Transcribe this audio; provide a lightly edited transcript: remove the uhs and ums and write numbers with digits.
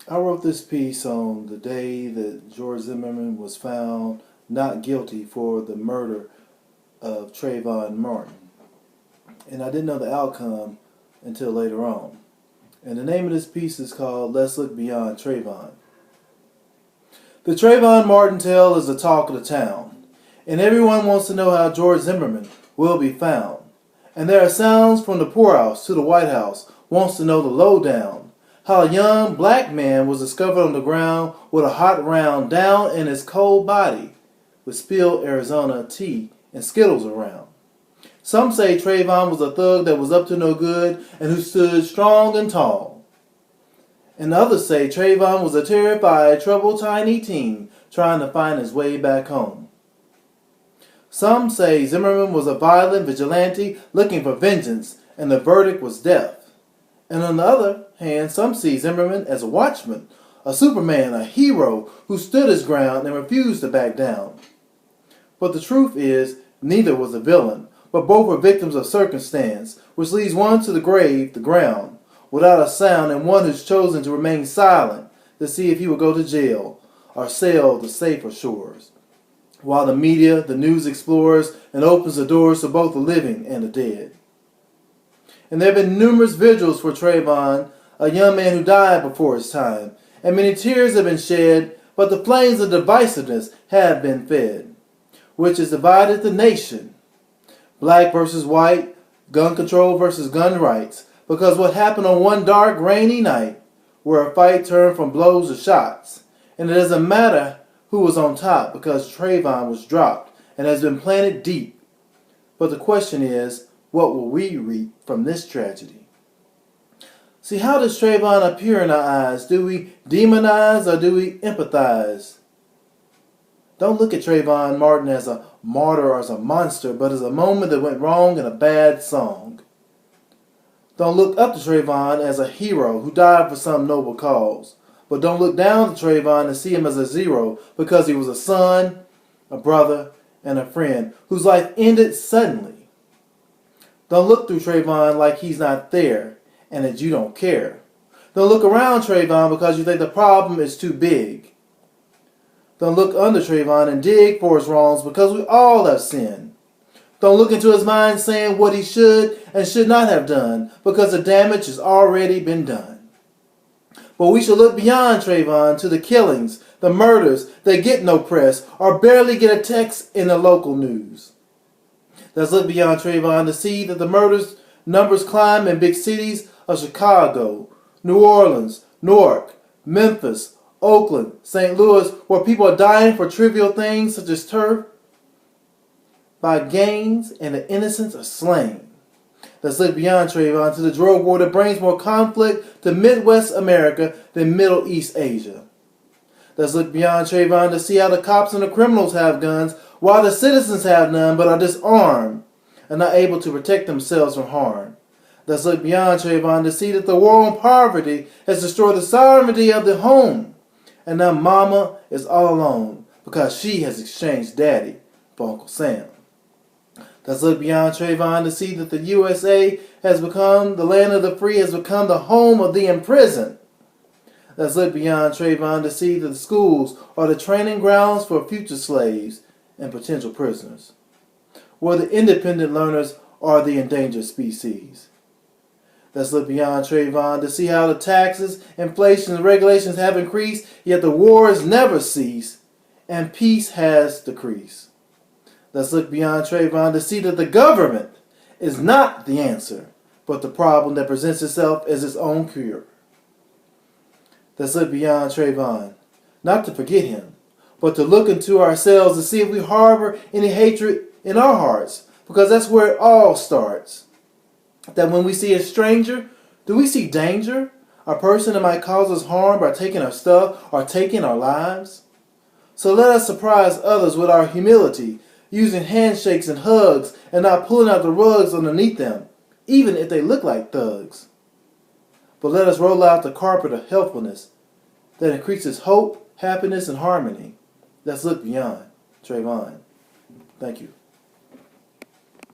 I wrote this piece on the day that George Zimmerman was found not guilty for the murder of Trayvon Martin. And I didn't know the outcome until later on. And the name of this piece is called Let's Look Beyond Trayvon. The Trayvon Martin tale is the talk of the town, and everyone wants to know how George Zimmerman will be found. And there are sounds from the poorhouse to the White House wants to know the lowdown, how a young black man was discovered on the ground with a hot round down in his cold body with spilled Arizona tea and Skittles around. Some say Trayvon was a thug that was up to no good and who stood strong and tall. And others say Trayvon was a terrified, troubled tiny teen trying to find his way back home. Some say Zimmerman was a violent vigilante looking for vengeance and the verdict was death. And on the other hand, some see Zimmerman as a watchman, a Superman, a hero who stood his ground and refused to back down. But the truth is, neither was a villain, but both were victims of circumstance, which leads one to the grave, the ground, without a sound, and one who's chosen to remain silent to see if he will go to jail or sail to safer shores, while the media, the news explores and opens the doors to both the living and the dead. And there have been numerous vigils for Trayvon, a young man who died before his time, and many tears have been shed, but the flames of divisiveness have been fed, which has divided the nation. Black versus white, gun control versus gun rights, because what happened on one dark, rainy night, where a fight turned from blows to shots, and it doesn't matter who was on top, because Trayvon was dropped and has been planted deep. But the question is, what will we reap from this tragedy? See, how does Trayvon appear in our eyes? Do we demonize or do we empathize? Don't look at Trayvon Martin as a martyr or as a monster, but as a moment that went wrong in a bad song. Don't look up to Trayvon as a hero who died for some noble cause, but don't look down to Trayvon and see him as a zero because he was a son, a brother, and a friend whose life ended suddenly. Don't look through Trayvon like he's not there and that you don't care. Don't look around Trayvon because you think the problem is too big. Don't look under Trayvon and dig for his wrongs because we all have sinned. Don't look into his mind saying what he should and should not have done because the damage has already been done. But we should look beyond Trayvon to the killings, the murders that get no press or barely get a text in the local news. Let's look beyond Trayvon to see that the murders numbers climb in big cities of Chicago, New Orleans, Newark, Memphis, Oakland, St. Louis, where people are dying for trivial things such as turf, by gangs, and the innocents are slain. Let's look beyond Trayvon to the drug war that brings more conflict to Midwest America than Middle East Asia. Let's look beyond Trayvon to see how the cops and the criminals have guns while the citizens have none but are disarmed and not able to protect themselves from harm. Let's look beyond Trayvon to see that the war on poverty has destroyed the sovereignty of the home. And now mama is all alone because she has exchanged daddy for Uncle Sam. Let's look beyond Trayvon to see that the USA has become, the land of the free has become the home of the imprisoned. Let's look beyond Trayvon to see that the schools are the training grounds for future slaves and potential prisoners, where the independent learners are the endangered species. Let's look beyond Trayvon to see how the taxes, inflation, and regulations have increased, yet the wars never cease, and peace has decreased. Let's look beyond Trayvon to see that the government is not the answer, but the problem that presents itself as its own cure. Let's look beyond Trayvon, not to forget him, but to look into ourselves to see if we harbor any hatred in our hearts, because that's where it all starts. That when we see a stranger, do we see danger? A person that might cause us harm by taking our stuff or taking our lives? So let us surprise others with our humility, using handshakes and hugs and not pulling out the rugs underneath them, even if they look like thugs. But let us roll out the carpet of helpfulness that increases hope, happiness, and harmony. Let's look beyond Trayvon. Thank you.